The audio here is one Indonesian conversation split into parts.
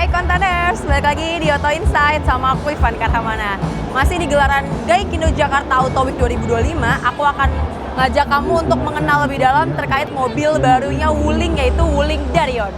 Hai Kontaners, balik lagi di Auto Insight sama aku Ivan Karhamana. Masih di gelaran Gaikindo Jakarta Auto Week 2025, aku akan ngajak kamu untuk mengenal lebih dalam terkait mobil barunya Wuling, yaitu Wuling Darion.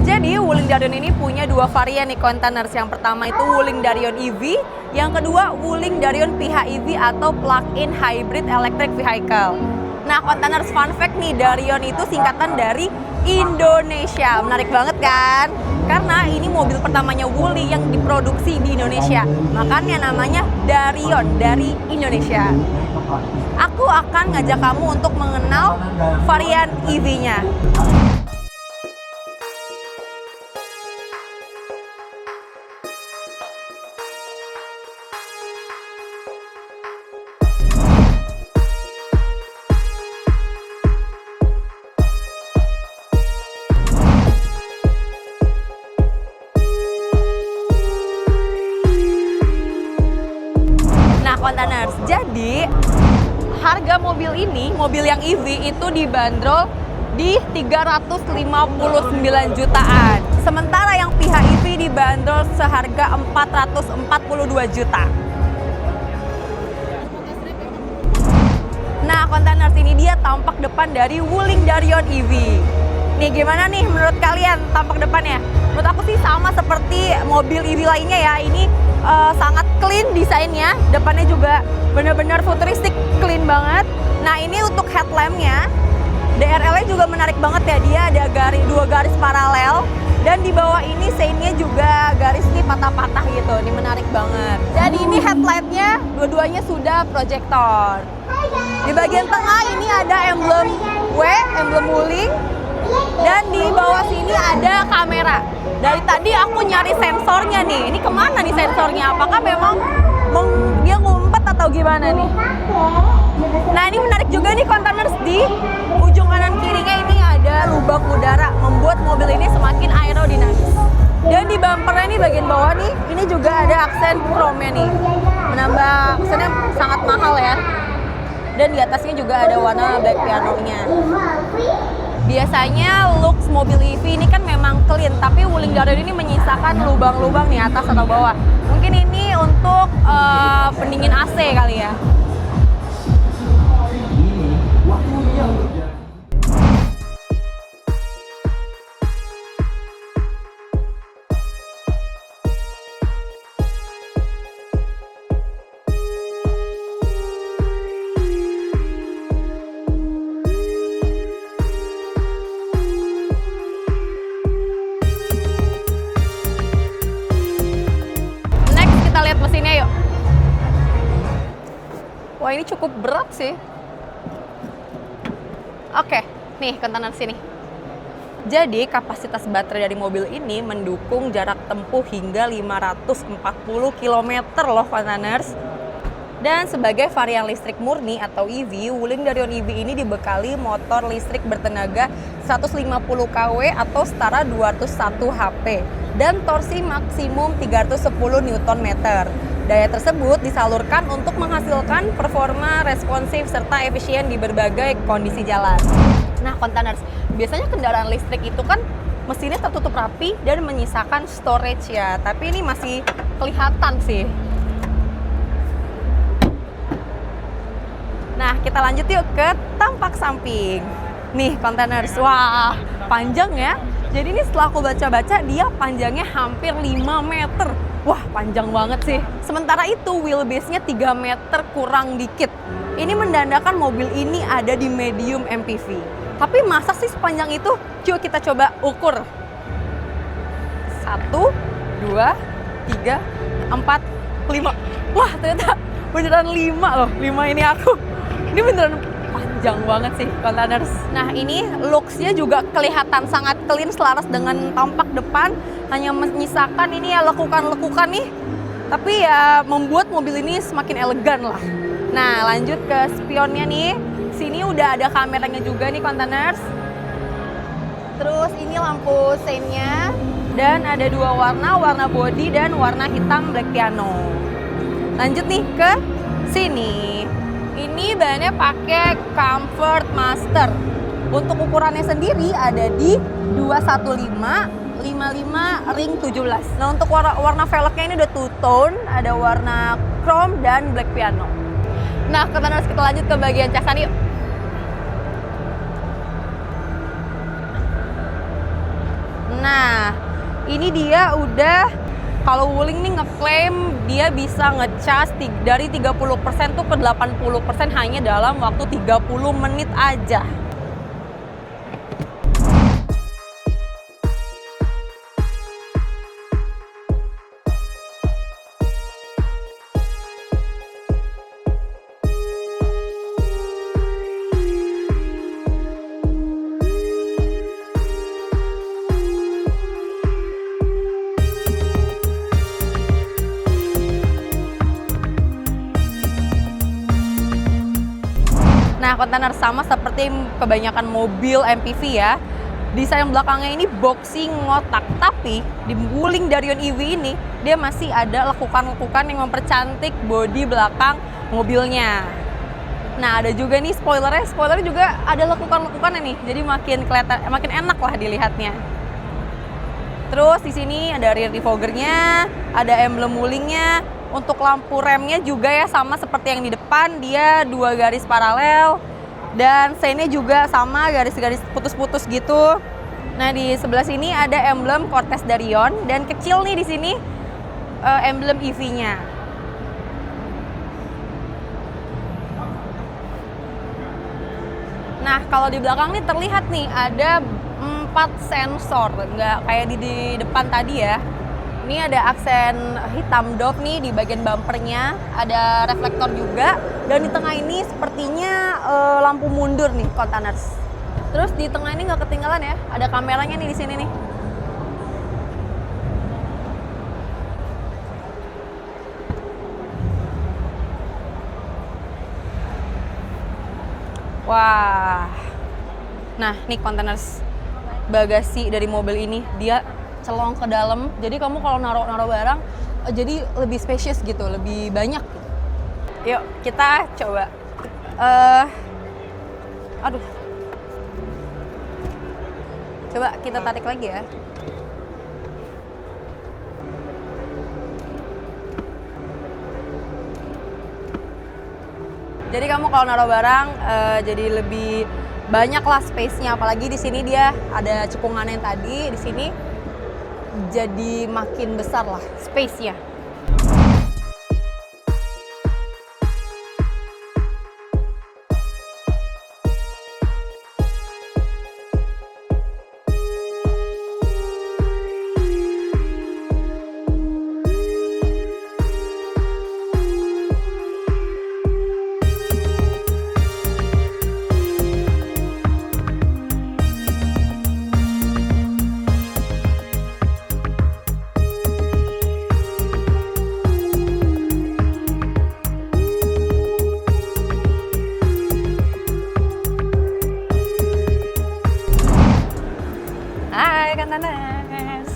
Jadi Wuling Darion ini punya dua varian nih Kontaners. Yang pertama itu Wuling Darion EV, yang kedua Wuling Darion PHEV atau Plug-in Hybrid Electric Vehicle. Nah Kontaners, fun fact nih, Darion itu singkatan dari Indonesia. Menarik banget kan? Karena ini mobil pertamanya Wuling yang diproduksi di Indonesia. Makanya namanya Darion, dari Indonesia. Aku akan ngajak kamu untuk mengenal varian EV-nya. Kontaners, jadi harga mobil ini, mobil yang EV itu dibanderol di 359 jutaan. Sementara yang PHEV dibanderol seharga 442 juta. Nah, Kontaners, ini dia tampak depan dari Wuling Darion EV. Nih, gimana nih menurut kalian tampak depannya? Menurut aku sih sama seperti mobil EV lainnya ya. Ini sangat clean desainnya, depannya juga benar-benar futuristik, clean banget. Nah ini untuk headlampnya, DRL-nya juga menarik banget ya, dia ada dua garis paralel, dan di bawah ini seinnya juga garis nih patah-patah gitu, ini menarik banget. Dan ini headlightnya dua-duanya sudah proyektor. Di bagian tengah ini ada emblem W, emblem Wuling, dan di bawah sini ada kamera. Dari tadi aku nyari sensornya nih. Ini kemana nih sensornya? Apakah memang dia ngumpet atau gimana nih? Nah ini menarik juga nih Kontaners, di ujung kanan kirinya ini ada lubang udara, membuat mobil ini semakin aerodinamis. Dan di bumpernya nih bagian bawah nih, ini juga ada aksen chrome-nya nih, menambah aksennya sangat mahal ya. Dan di atasnya juga ada warna black piano-nya. Biasanya looks mobil EV ini kan memang clean, tapi Wuling Darion ini menyisakan lubang-lubang nih atas atau bawah. Mungkin ini untuk pendingin AC kali ya. Mesinnya yuk. Wah ini cukup berat sih. Oke, nih Kontaners sini. Jadi kapasitas baterai dari mobil ini mendukung jarak tempuh hingga 540 km loh Kontaners. Dan sebagai varian listrik murni atau EV, Wuling Darion EV ini dibekali motor listrik bertenaga 150 kW atau setara 201 HP dan torsi maksimum 310 Nm. Daya tersebut disalurkan untuk menghasilkan performa responsif serta efisien di berbagai kondisi jalan. Nah, Kontaners, biasanya kendaraan listrik itu kan mesinnya tertutup rapi dan menyisakan storage ya, tapi ini masih kelihatan sih. Nah, kita lanjut yuk ke tampak samping. Nih, Kontaners, wah, panjang ya. Jadi ini setelah aku baca-baca, dia panjangnya hampir 5 meter. Wah, panjang banget sih. Sementara itu, wheelbase-nya 3 meter kurang dikit. Ini mendandakan mobil ini ada di medium MPV. Tapi masa sih sepanjang itu? Yuk kita coba ukur. 1, 2, 3, 4, 5. Wah, ternyata beneran 5 loh. 5 ini aku. Ini beneran panjang banget sih Kontaners. Nah ini looks-nya juga kelihatan sangat clean selaras dengan tampak depan. Hanya menyisakan ini ya lekukan-lekukan nih. Tapi ya membuat mobil ini semakin elegan lah. Nah lanjut ke spionnya nih. Sini udah ada kameranya juga nih Kontaners. Terus ini lampu seinnya. Dan ada dua warna, warna body dan warna hitam black piano. Lanjut nih ke Sini, ini bannya pakai Comfort Master. Untuk ukurannya sendiri ada di 215, 55, ring 17. Nah, untuk warna velgnya ini udah two tone, ada warna chrome dan black piano. Nah, kita lanjut ke bagian casan yuk. Nah, ini dia udah, kalau Wuling nih ngeklaim dia bisa ngecas dari 30% tuh ke 80% hanya dalam waktu 30 menit aja. Nah, kontainer sama seperti kebanyakan mobil MPV ya. Desain belakangnya ini boxy ngotak, tapi di Wuling Darion EV ini dia masih ada lekukan-lekukan yang mempercantik bodi belakang mobilnya. Nah, ada juga nih spoilernya juga ada lekukan-lekukannya nih. Jadi makin kelihatan, makin enak lah dilihatnya. Terus di sini ada rear defoggernya, ada emblem Wulingnya. Untuk lampu remnya juga ya sama seperti yang di depan, dia 2 garis paralel dan seinnya juga sama garis-garis putus-putus gitu. Nah, di sebelah sini ada emblem Cortez Darion dan kecil nih di sini emblem EV-nya. Nah, kalau di belakang nih terlihat nih ada 4 sensor, nggak kayak di depan tadi ya. Ini ada aksen hitam dop nih di bagian bumpernya, ada reflektor juga, dan di tengah ini sepertinya lampu mundur nih Containers. Terus di tengah ini nggak ketinggalan ya, ada kameranya nih di sini nih. Wah, nah nih Containers, bagasi dari mobil ini dia celong ke dalam, jadi kamu kalau naruh barang jadi lebih spacious gitu, lebih banyak gitu. Yuk kita coba. Aduh, coba kita tarik lagi ya. Jadi kamu kalau naruh barang jadi lebih banyak lah space-nya, apalagi di sini dia ada cekungan yang tadi di sini. Jadi makin besar lah space-nya. Containers.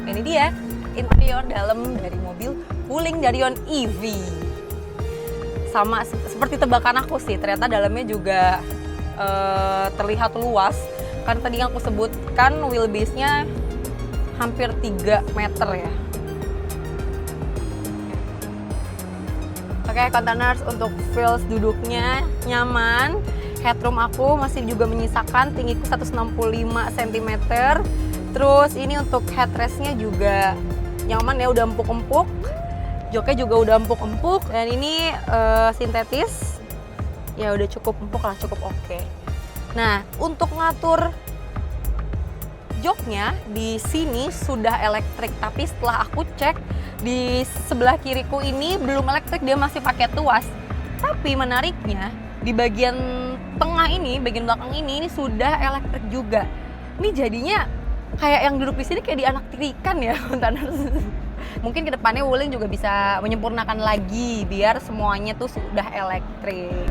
Ini dia interior dalam dari mobil Wuling Darion EV. Sama seperti tebakan aku sih, ternyata dalamnya juga terlihat luas. Kan tadi yang aku sebutkan wheelbase-nya hampir 3 meter ya. Oke, Containers, untuk feels duduknya nyaman. Headroom aku masih juga menyisakan tinggiku 165 cm. Terus ini untuk headrestnya juga nyaman ya, udah empuk-empuk. Joknya juga udah empuk-empuk. Dan ini sintetis. Ya udah cukup empuk lah, cukup oke. Nah, untuk ngatur joknya di sini sudah elektrik. Tapi setelah aku cek di sebelah kiriku ini belum elektrik, dia masih pakai tuas. Tapi menariknya di bagian tengah ini, bagian belakang ini sudah elektrik juga. Ini jadinya kayak yang duduk di sini kayak di anak tirikan ya, Mungkin kedepannya Wuling juga bisa menyempurnakan lagi biar semuanya tuh sudah elektrik.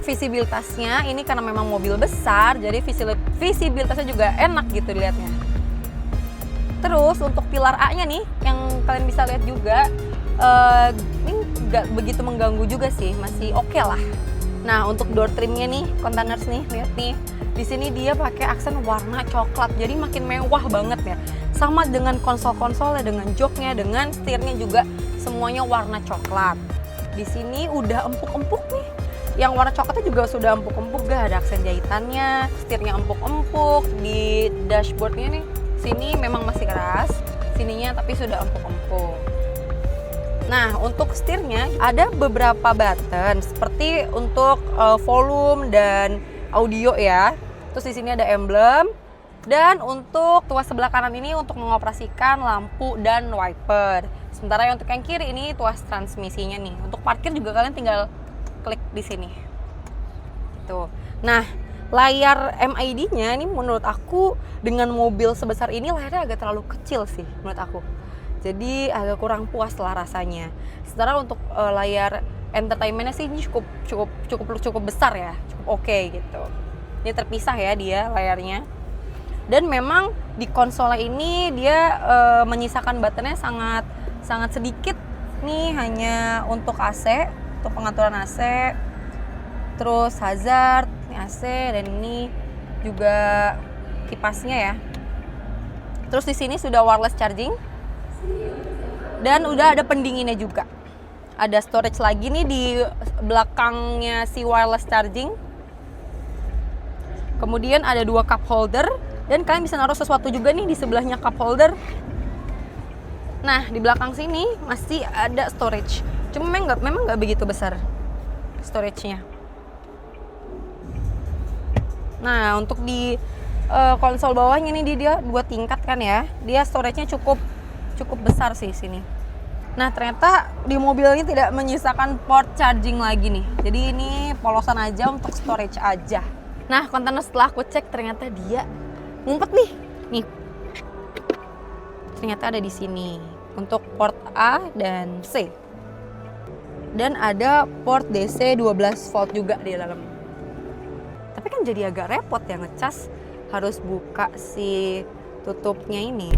visibilitasnya ini karena memang mobil besar, jadi visibilitasnya juga enak gitu dilihatnya. Terus untuk pilar A-nya nih, yang kalian bisa lihat juga, ini nggak begitu mengganggu juga sih, masih oke lah. Nah untuk door trimnya nih, containers nih, lihat nih, di sini dia pakai aksen warna coklat, jadi makin mewah banget ya. Sama dengan konsol-konsolnya, dengan joknya, dengan setirnya juga semuanya warna coklat. Di sini udah empuk-empuk nih. Yang warna coklatnya juga sudah empuk-empuk, gak ada aksen jahitannya, setirnya empuk-empuk. Di dashboardnya nih, sini memang masih keras, sininya tapi sudah empuk-empuk. Nah, untuk setirnya ada beberapa button seperti untuk volume dan audio ya. Terus di sini ada emblem. Dan untuk tuas sebelah kanan ini untuk mengoperasikan lampu dan wiper. Sementara yang untuk yang kiri ini tuas transmisinya nih. Untuk parkir juga kalian tinggal klik di sini. Tuh. Nah, layar MID-nya ini menurut aku dengan mobil sebesar ini layarnya agak terlalu kecil sih menurut aku. Jadi agak kurang puas lah rasanya. Sementara untuk layar entertainment-nya sih ini cukup besar ya, cukup oke gitu. Ini terpisah ya dia layarnya. Dan memang di konsolnya ini dia menyisakan buttonnya sangat sedikit nih, hanya untuk AC, untuk pengaturan AC, terus hazard, ini AC, dan ini juga kipasnya ya. Terus di sini sudah wireless charging dan udah ada pendinginnya juga. Ada storage lagi nih di belakangnya si wireless charging. Kemudian ada 2 cup holder. Dan kalian bisa naruh sesuatu juga nih di sebelahnya cup holder. Nah, di belakang sini masih ada storage. Cuma memang nggak begitu besar storage-nya. Nah, untuk di konsol bawahnya nih dia 2 tingkat kan ya. Dia storage-nya cukup besar sih sini. Nah, ternyata di mobil ini tidak menyisakan port charging lagi nih. Jadi ini polosan aja untuk storage aja. Nah, kontainer setelah aku cek ternyata dia ngumpet nih, ternyata ada di sini untuk port A dan C, dan ada port DC 12 volt juga di dalam. Tapi kan jadi agak repot ya ngecas, harus buka si tutupnya ini.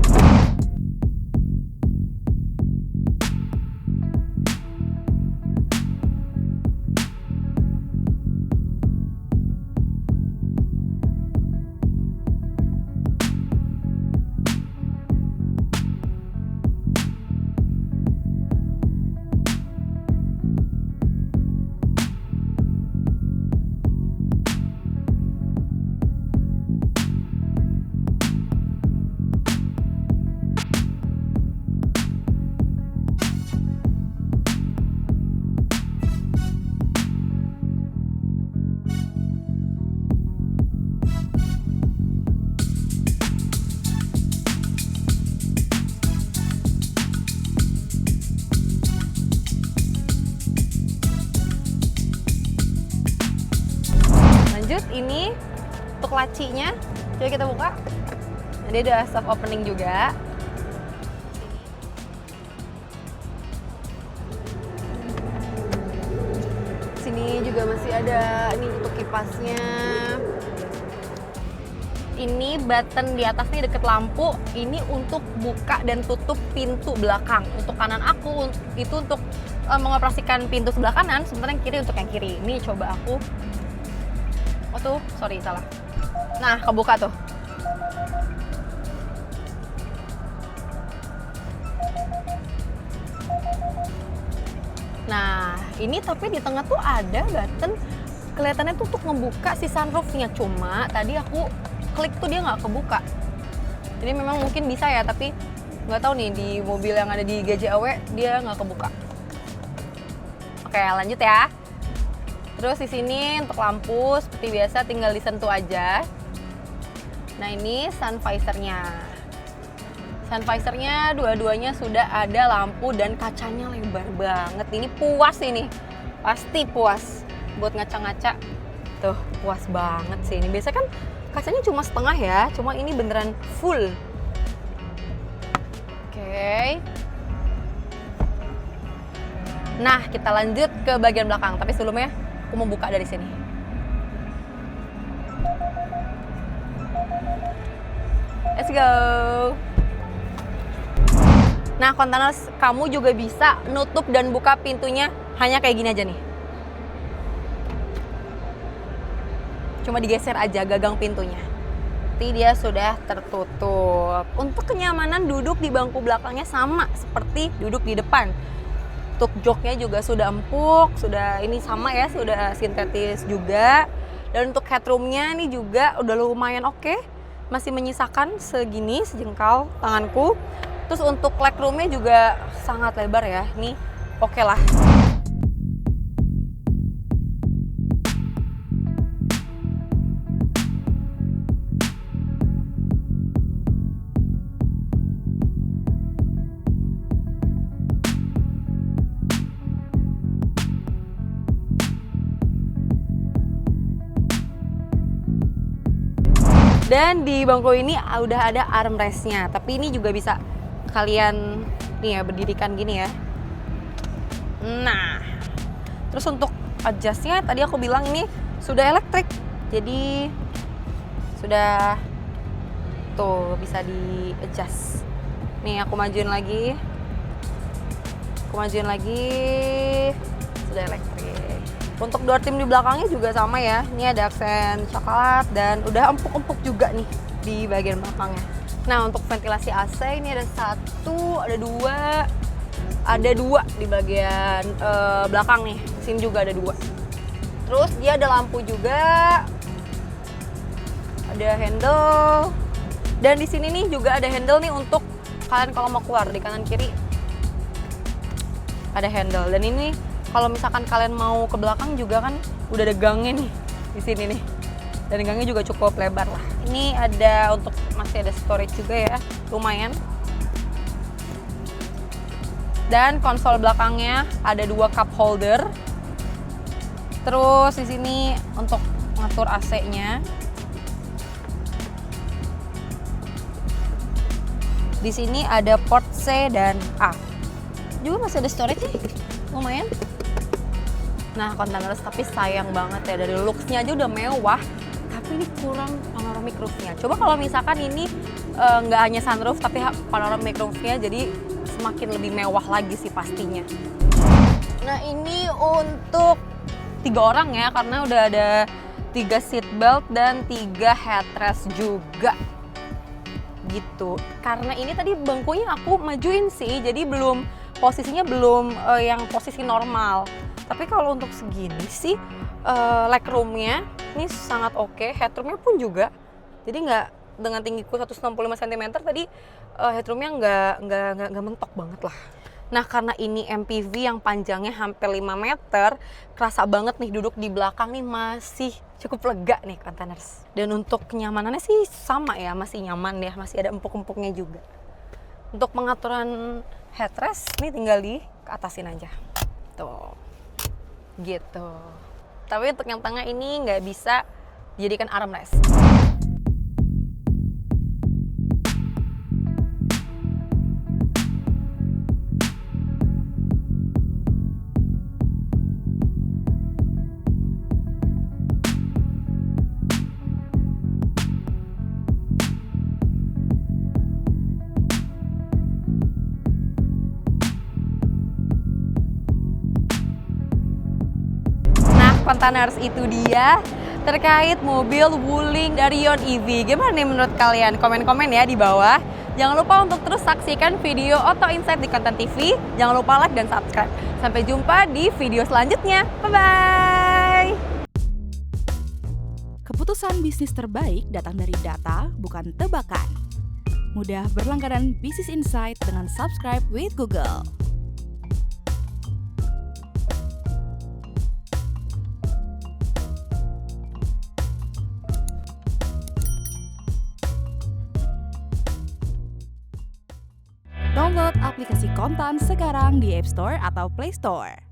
Lanjut, ini untuk lacinya, coba kita buka. Nah, dia udah soft opening juga. Sini juga masih ada ini untuk kipasnya. Ini button di atas nih deket lampu, ini untuk buka dan tutup pintu belakang. Untuk kanan aku itu untuk mengoperasikan pintu sebelah kanan, sementara yang kiri untuk yang kiri. Ini coba aku, oh tuh, sorry salah. Nah, kebuka tuh. Nah, ini tapi di tengah tuh ada button, kelihatannya tuh untuk membuka si sunroofnya. Cuma tadi aku klik tuh dia nggak kebuka. Jadi memang mungkin bisa ya, tapi nggak tahu nih di mobil yang ada di GJAW dia nggak kebuka. Oke, lanjut ya. Terus di sini untuk lampu seperti biasa tinggal disentuh aja. Nah, ini sun visornya. Sun visornya dua-duanya sudah ada lampu dan kacanya lebar banget. Ini puas ini, pasti puas buat ngaca-ngaca. Tuh, puas banget sih ini. Biasanya kan kacanya cuma setengah ya, cuma ini beneran full. Oke. Nah, kita lanjut ke bagian belakang. Tapi sebelumnya aku mau buka dari sini. Let's go. Nah, Kontainers, kamu juga bisa nutup dan buka pintunya hanya kayak gini aja nih. Cuma digeser aja gagang pintunya. Nanti dia sudah tertutup. Untuk kenyamanan duduk di bangku belakangnya sama seperti duduk di depan. Untuk joknya juga sudah empuk, sudah ini sama ya, sudah sintetis juga. Dan untuk headroomnya ini juga udah lumayan oke. Masih menyisakan segini, sejengkal tanganku. Terus untuk legroomnya juga sangat lebar ya, ini oke lah. Dan di bangku ini udah ada armrestnya, tapi ini juga bisa kalian nih ya berdirikan gini ya. Nah, terus untuk adjustnya tadi aku bilang ini sudah elektrik, jadi sudah tuh bisa di adjust. Nih aku majuin lagi, sudah elektrik. Untuk door trim di belakangnya juga sama ya. Ini ada aksen coklat dan udah empuk-empuk juga nih di bagian belakangnya. Nah, untuk ventilasi AC ini ada dua di bagian belakang nih. Sini juga ada dua. Terus dia ada lampu juga, ada handle, dan di sini nih juga ada handle nih untuk kalian kalau mau keluar di kanan kiri ada handle. Dan ini kalau misalkan kalian mau ke belakang juga kan udah ada gangnya nih di sini nih. Dan gangnya juga cukup lebar lah. Ini ada untuk masih ada storage juga ya, lumayan. Dan konsol belakangnya ada dua cup holder. Terus di sini untuk mengatur AC-nya. Di sini ada port C dan A. Juga masih ada storage nih, lumayan. Nah, Kontainers, tapi sayang banget ya, dari looks-nya aja udah mewah, tapi ini kurang panoramic roof-nya. Coba kalau misalkan ini nggak hanya sunroof tapi panoramic roof-nya, jadi semakin lebih mewah lagi sih pastinya. Nah, ini untuk 3 orang ya, karena udah ada 3 seat belt dan 3 headrest juga gitu. Karena ini tadi bangkunya aku majuin sih, jadi posisinya belum yang posisi normal. Tapi kalau untuk segini sih legroomnya ini sangat oke, headroomnya pun juga. Jadi nggak dengan tinggiku 165 cm tadi headroomnya nggak mentok banget lah. Nah, karena ini MPV yang panjangnya hampir 5 meter, kerasa banget nih duduk di belakang nih masih cukup lega nih Kontainers. Dan untuk kenyamanannya sih sama ya, masih nyaman ya, masih ada empuk-empuknya juga. Untuk pengaturan headrest nih tinggal di atasin aja. Tuh. Gitu. Tapi untuk yang tengah ini nggak bisa dijadikan armrest. Kontainers, itu dia terkait mobil Wuling Darion EV. Gimana nih menurut kalian? Komen-komen ya di bawah. Jangan lupa untuk terus saksikan video Auto Insight di Konten TV. Jangan lupa like dan subscribe. Sampai jumpa di video selanjutnya. Bye-bye! Keputusan bisnis terbaik datang dari data, bukan tebakan. Mudah berlangganan Business Insight dengan subscribe with Google. Download aplikasi Kontan sekarang di App Store atau Play Store.